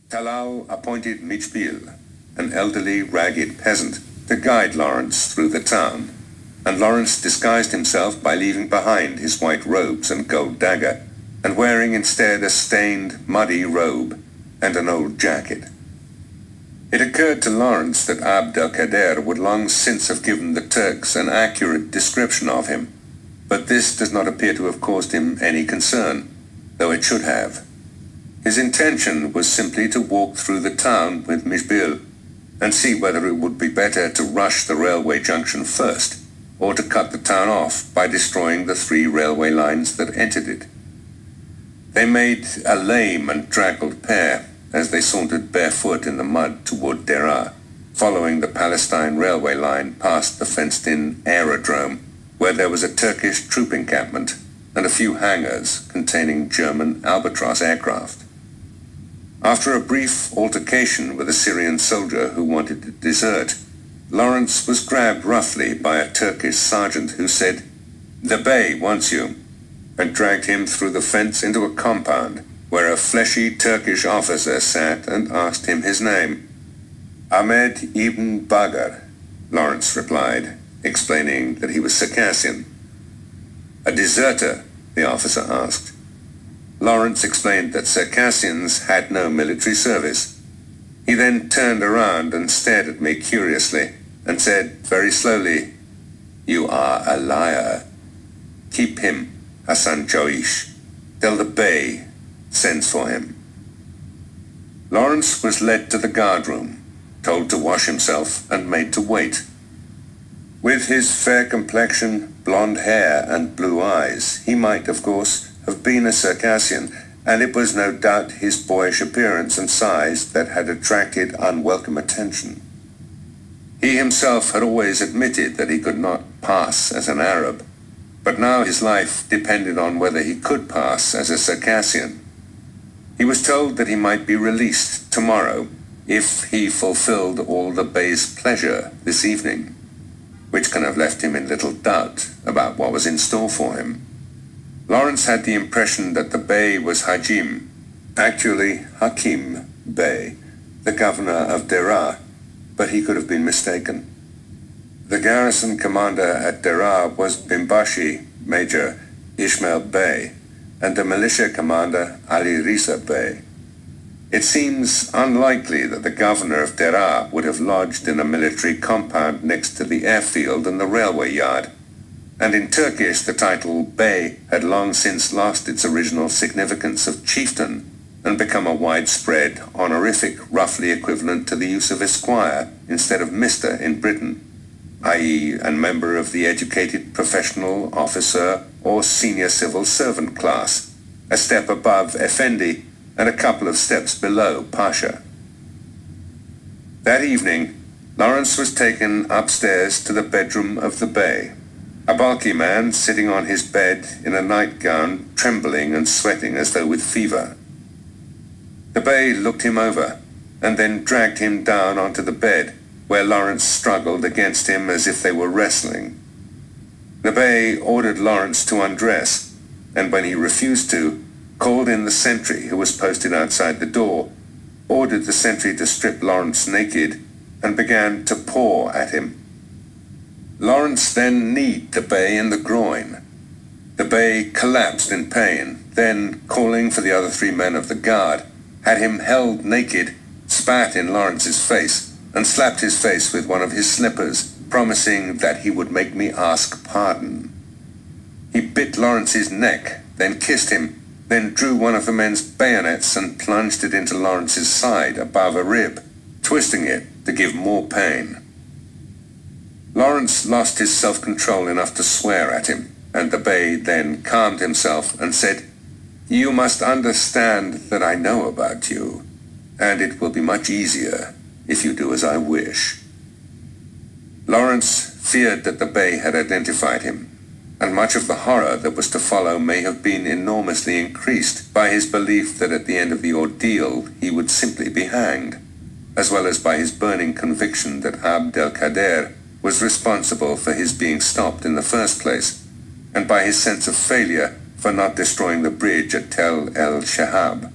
Talal appointed Michbil, an elderly, ragged peasant, to guide Lawrence through the town, and Lawrence disguised himself by leaving behind his white robes and gold dagger, and wearing instead a stained, muddy robe and an old jacket. It occurred to Lawrence that Abd el-Kader would long since have given the Turks an accurate description of him, but this does not appear to have caused him any concern, though it should have. His intention was simply to walk through the town with Michbil and see whether it would be better to rush the railway junction first, or to cut the town off by destroying the 3 railway lines that entered it. They made a lame and draggled pair as they sauntered barefoot in the mud toward Daraa, following the Palestine railway line past the fenced-in aerodrome, where there was a Turkish troop encampment and a few hangars containing German Albatross aircraft. After a brief altercation with a Syrian soldier who wanted to desert, Lawrence was grabbed roughly by a Turkish sergeant who said, "The Bey wants you," and dragged him through the fence into a compound where a fleshy Turkish officer sat and asked him his name. "Ahmed ibn Bagar," Lawrence replied, explaining that he was Circassian. "A deserter?" the officer asked. Lawrence explained that Circassians had no military service. He then turned around and stared at me curiously and said very slowly, "You are a liar. Keep him, Hassan Joish. Tell the Bey sends for him." Lawrence was led to the guardroom, told to wash himself and made to wait. With his fair complexion, blonde hair and blue eyes, he might, of course, have been a Circassian, and it was no doubt his boyish appearance and size that had attracted unwelcome attention. He himself had always admitted that he could not pass as an Arab, but now his life depended on whether he could pass as a Circassian. He was told that he might be released tomorrow if he fulfilled all the Bey's pleasure this evening, which can have left him in little doubt about what was in store for him. Lawrence had the impression that the Bey was Hajim, actually Hakim Bey, the governor of Daraa, but he could have been mistaken. The garrison commander at Daraa was Bimbashi, Major Ismail Bey, and the militia commander Ali Risa Bey. It seems unlikely that the governor of Daraa would have lodged in a military compound next to the airfield and the railway yard, and in Turkish the title Bey had long since lost its original significance of chieftain and become a widespread honorific roughly equivalent to the use of esquire instead of Mr. in Britain, i.e. a member of the educated professional officer or senior civil servant class, a step above Effendi and a couple of steps below Pasha. That evening, Lawrence was taken upstairs to the bedroom of the Bey, a bulky man sitting on his bed in a nightgown, trembling and sweating as though with fever. The Bey looked him over and then dragged him down onto the bed, where Lawrence struggled against him as if they were wrestling. The Bey ordered Lawrence to undress, and when he refused to, called in the sentry who was posted outside the door, ordered the sentry to strip Lawrence naked, and began to paw at him. Lawrence then kneed the Bey in the groin. The Bey collapsed in pain, then, calling for the other 3 men of the guard, had him held naked, spat in Lawrence's face, and slapped his face with one of his slippers, promising that he would make me ask pardon. He bit Lawrence's neck, then kissed him, then drew one of the men's bayonets and plunged it into Lawrence's side above a rib, twisting it to give more pain. Lawrence lost his self-control enough to swear at him, and the Bey then calmed himself and said, "You must understand that I know about you, and it will be much easier if you do as I wish." Lawrence feared that the Bey had identified him, and much of the horror that was to follow may have been enormously increased by his belief that at the end of the ordeal he would simply be hanged, as well as by his burning conviction that Abd el-Kader was responsible for his being stopped in the first place, and by his sense of failure for not destroying the bridge at Tel el-Shahab.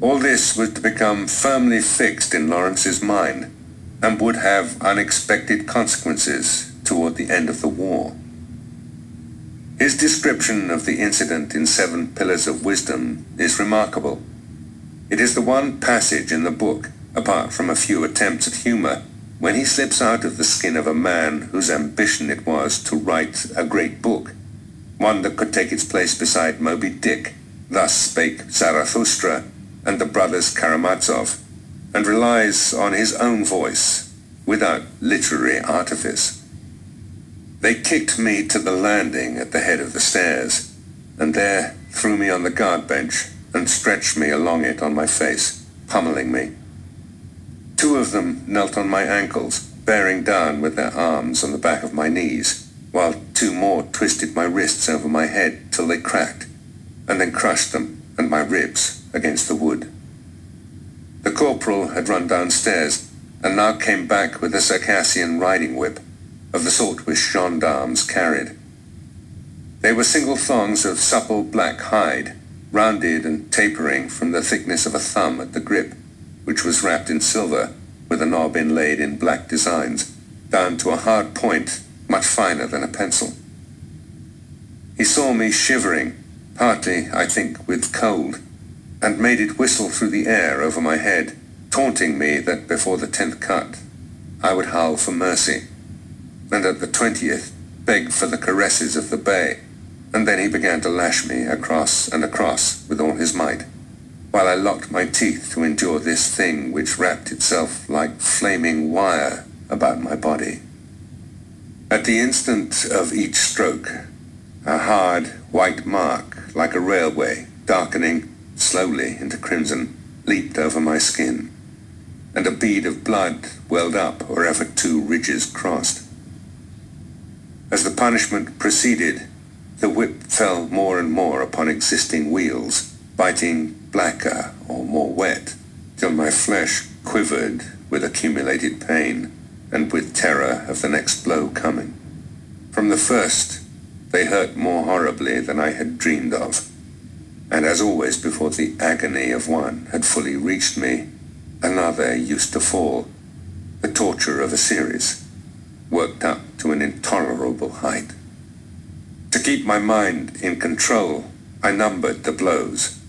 All this was to become firmly fixed in Lawrence's mind, and would have unexpected consequences toward the end of the war. His description of the incident in 7 Pillars of Wisdom is remarkable. It is the one passage in the book, apart from a few attempts at humor, when he slips out of the skin of a man whose ambition it was to write a great book, one that could take its place beside Moby Dick, Thus Spake Zarathustra, and the Brothers Karamazov, and relies on his own voice, without literary artifice. They kicked me to the landing at the head of the stairs, and there threw me on the guard bench and stretched me along it on my face, pummeling me. 2 of them knelt on my ankles, bearing down with their arms on the back of my knees, while 2 more twisted my wrists over my head till they cracked, and then crushed them and my ribs against the wood. The corporal had run downstairs, and now came back with a Circassian riding whip, of the sort which gendarmes carried. They were single thongs of supple black hide, rounded and tapering from the thickness of a thumb at the grip, which was wrapped in silver, with a knob inlaid in black designs, down to a hard point much finer than a pencil. He saw me shivering, partly, I think, with cold, and made it whistle through the air over my head, taunting me that before the 10th cut I would howl for mercy, and at the 20th beg for the caresses of the bay, and then he began to lash me across and across with all his might, while I locked my teeth to endure this thing which wrapped itself like flaming wire about my body. At the instant of each stroke, a hard white mark, like a railway, darkening slowly into crimson, leaped over my skin, and a bead of blood welled up wherever 2 ridges crossed. As the punishment proceeded, the whip fell more and more upon existing wheels, biting blacker or more wet, till my flesh quivered with accumulated pain, and with terror of the next blow coming. From the first, they hurt more horribly than I had dreamed of, and as always before the agony of one had fully reached me, another used to fall, the torture of a series, worked up to an intolerable height. To keep my mind in control, I numbered the blows,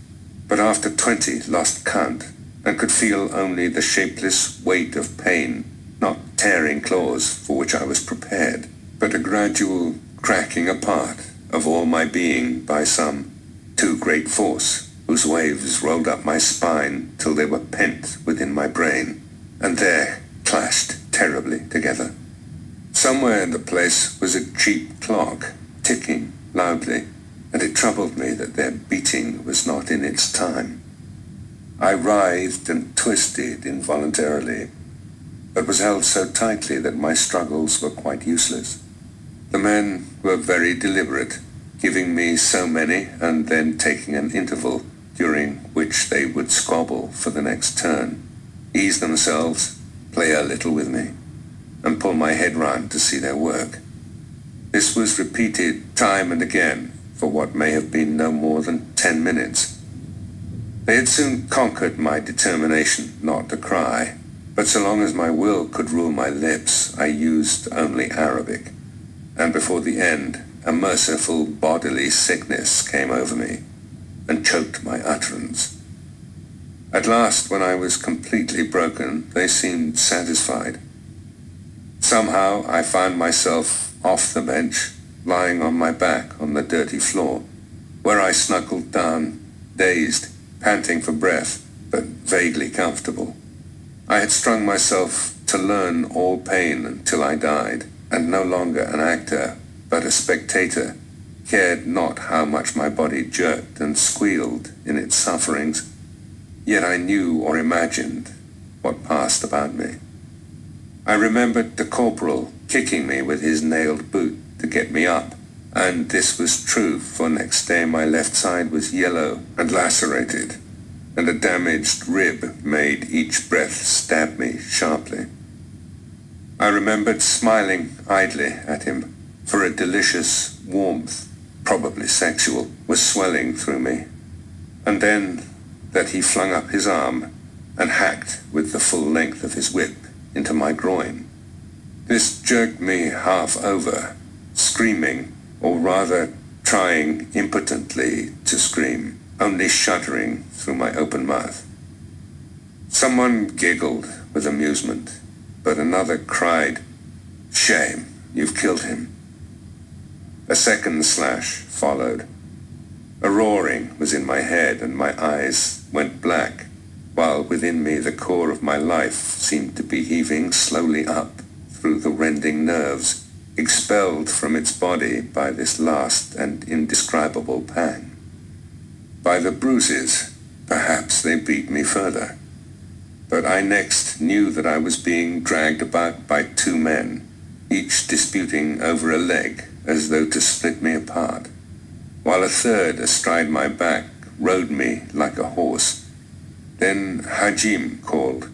but after 20 lost count, and could feel only the shapeless weight of pain, not tearing claws for which I was prepared, but a gradual cracking apart of all my being by some too great force, whose waves rolled up my spine till they were pent within my brain, and there clashed terribly together. Somewhere in the place was a cheap clock, ticking loudly, and it troubled me that their beating was not in its time. I writhed and twisted involuntarily, but was held so tightly that my struggles were quite useless. The men were very deliberate, giving me so many and then taking an interval during which they would squabble for the next turn, ease themselves, play a little with me, and pull my head round to see their work. This was repeated time and again for what may have been no more than 10 minutes. They had soon conquered my determination not to cry, but so long as my will could rule my lips, I used only Arabic, and before the end, a merciful bodily sickness came over me and choked my utterance. At last, when I was completely broken, they seemed satisfied. Somehow I found myself off the bench, lying on my back on the dirty floor, where I snuggled down, dazed, panting for breath, but vaguely comfortable. I had strung myself to learn all pain until I died, and no longer an actor, but a spectator, cared not how much my body jerked and squealed in its sufferings, yet I knew or imagined what passed about me. I remembered the corporal kicking me with his nailed boot to get me up, and this was true, for next day my left side was yellow and lacerated, and a damaged rib made each breath stab me sharply. I remembered smiling idly at him, for a delicious warmth, probably sexual, was swelling through me. And then that he flung up his arm and hacked with the full length of his whip into my groin. This jerked me half over, screaming, or rather trying impotently to scream, only shuddering through my open mouth. Someone giggled with amusement, but another cried, "Shame, you've killed him." A second slash followed. A roaring was in my head and my eyes went black, while within me the core of my life seemed to be heaving slowly up through the rending nerves, expelled from its body by this last and indescribable pang. By the bruises, perhaps they beat me further. But I next knew that I was being dragged about by two men, each disputing over a leg as though to split me apart, while a third astride my back rode me like a horse. Then Hajim called.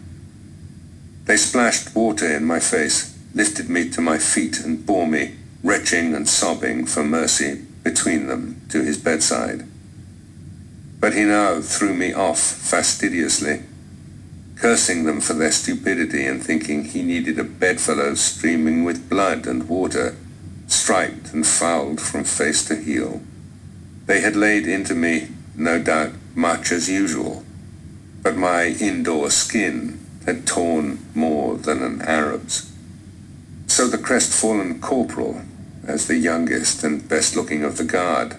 They splashed water in my face, lifted me to my feet and bore me, retching and sobbing for mercy between them, to his bedside. But he now threw me off fastidiously, cursing them for their stupidity and thinking he needed a bedfellow streaming with blood and water, striped and fouled from face to heel. They had laid into me, no doubt, much as usual, but my indoor skin had torn more than an Arab's. So the crestfallen corporal, as the youngest and best-looking of the guard,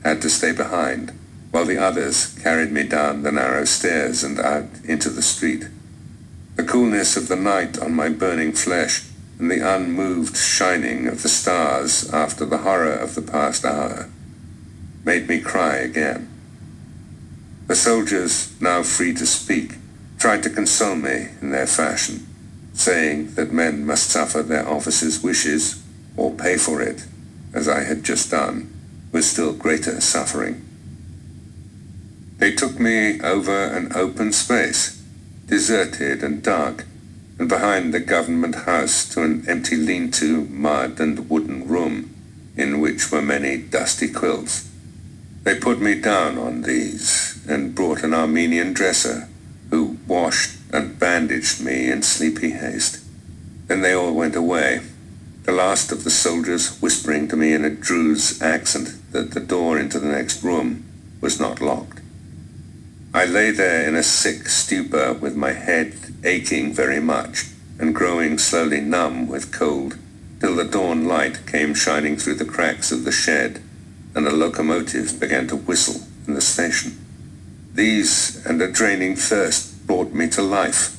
had to stay behind, while the others carried me down the narrow stairs and out into the street. The coolness of the night on my burning flesh and the unmoved shining of the stars after the horror of the past hour made me cry again. The soldiers, now free to speak, tried to console me in their fashion, saying that men must suffer their officers' wishes or pay for it, as I had just done, with still greater suffering. They took me over an open space, deserted and dark, and behind the government house to an empty lean-to, mud and wooden room, in which were many dusty quilts. They put me down on these, and brought an Armenian dresser, who washed and bandaged me in sleepy haste. Then they all went away, the last of the soldiers whispering to me in a Druze accent that the door into the next room was not locked. I lay there in a sick stupor with my head aching very much and growing slowly numb with cold, till the dawn light came shining through the cracks of the shed and a locomotive began to whistle in the station. These and a draining thirst brought me to life,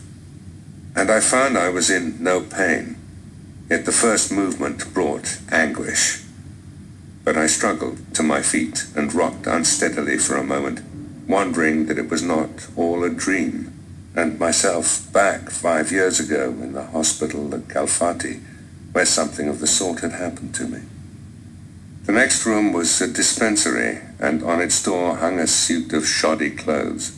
and I found I was in no pain, yet the first movement brought anguish. But I struggled to my feet and rocked unsteadily for a moment, wondering that it was not all a dream, and myself back 5 years ago in the hospital at Kalfati, where something of the sort had happened to me. The next room was a dispensary, and on its door hung a suit of shoddy clothes.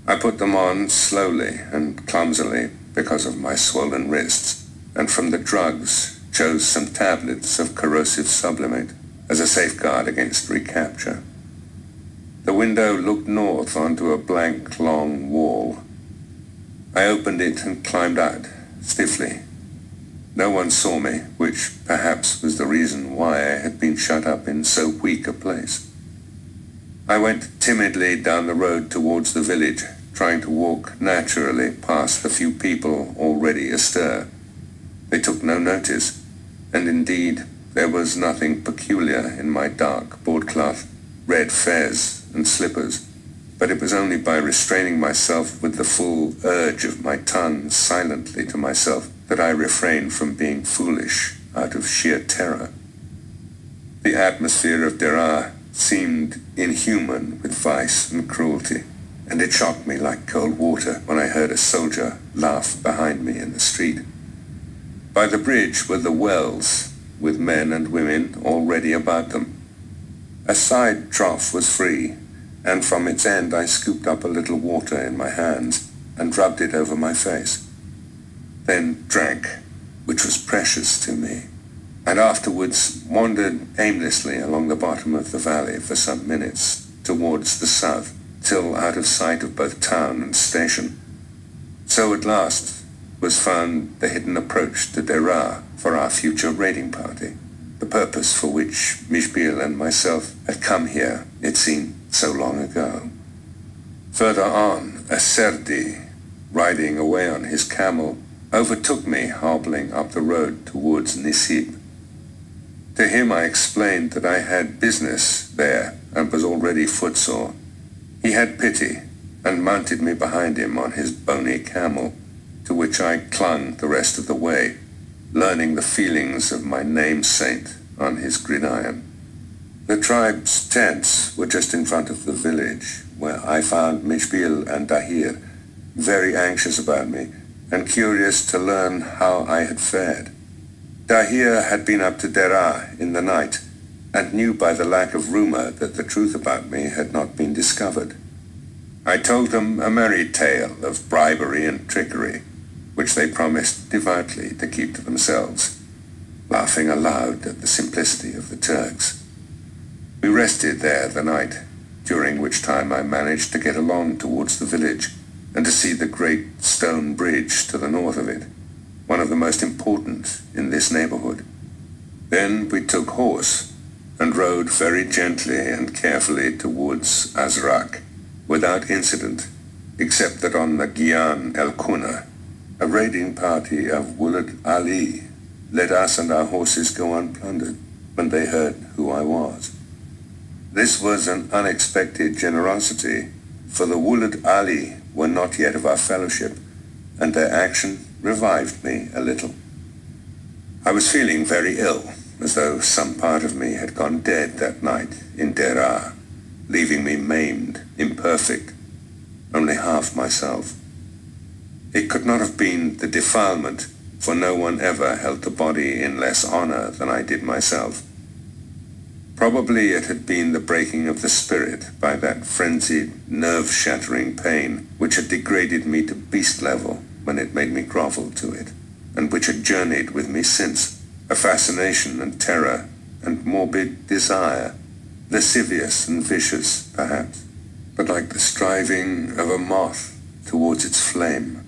I put them on slowly and clumsily because of my swollen wrists, and from the drugs chose some tablets of corrosive sublimate as a safeguard against recapture. The window looked north onto a blank, long wall. I opened it and climbed out, stiffly. No one saw me, which perhaps was the reason why I had been shut up in so weak a place. I went timidly down the road towards the village, trying to walk naturally past the few people already astir. They took no notice, and indeed there was nothing peculiar in my dark broadcloth, red fez, and slippers, but it was only by restraining myself with the full urge of my tongue silently to myself that I refrained from being foolish out of sheer terror. The atmosphere of Daraa seemed inhuman with vice and cruelty, and it shocked me like cold water when I heard a soldier laugh behind me in the street. By the bridge were the wells, with men and women already about them. A side trough was free, and from its end I scooped up a little water in my hands and rubbed it over my face. Then drank, which was precious to me, and afterwards wandered aimlessly along the bottom of the valley for some minutes towards the south, till out of sight of both town and station. So at last was found the hidden approach to Daraa for our future raiding party, the purpose for which Mishbil and myself had come here, it seemed, so long ago. Further on, a Serdi, riding away on his camel, overtook me hobbling up the road towards Nisib. To him I explained that I had business there and was already footsore. He had pity and mounted me behind him on his bony camel, to which I clung the rest of the way, learning the feelings of my name-saint on his gridiron. The tribe's tents were just in front of the village, where I found Mishbil and Dahir very anxious about me and curious to learn how I had fared. Dahir had been up to Daraa in the night and knew by the lack of rumor that the truth about me had not been discovered. I told them a merry tale of bribery and trickery, which they promised devoutly to keep to themselves, laughing aloud at the simplicity of the Turks. We rested there the night, during which time I managed to get along towards the village and to see the great stone bridge to the north of it, one of the most important in this neighborhood. Then we took horse and rode very gently and carefully towards Azraq, without incident, except that on the Gian El Kuna, a raiding party of Wulad Ali let us and our horses go unplundered when they heard who I was. This was an unexpected generosity, for the Wulad Ali were not yet of our fellowship, and their action revived me a little. I was feeling very ill, as though some part of me had gone dead that night in Daraa, leaving me maimed, imperfect, only half myself. It could not have been the defilement, for no one ever held the body in less honor than I did myself. Probably it had been the breaking of the spirit by that frenzied, nerve-shattering pain which had degraded me to beast level when it made me grovel to it, and which had journeyed with me since, a fascination and terror and morbid desire, lascivious and vicious, perhaps, but like the striving of a moth towards its flame.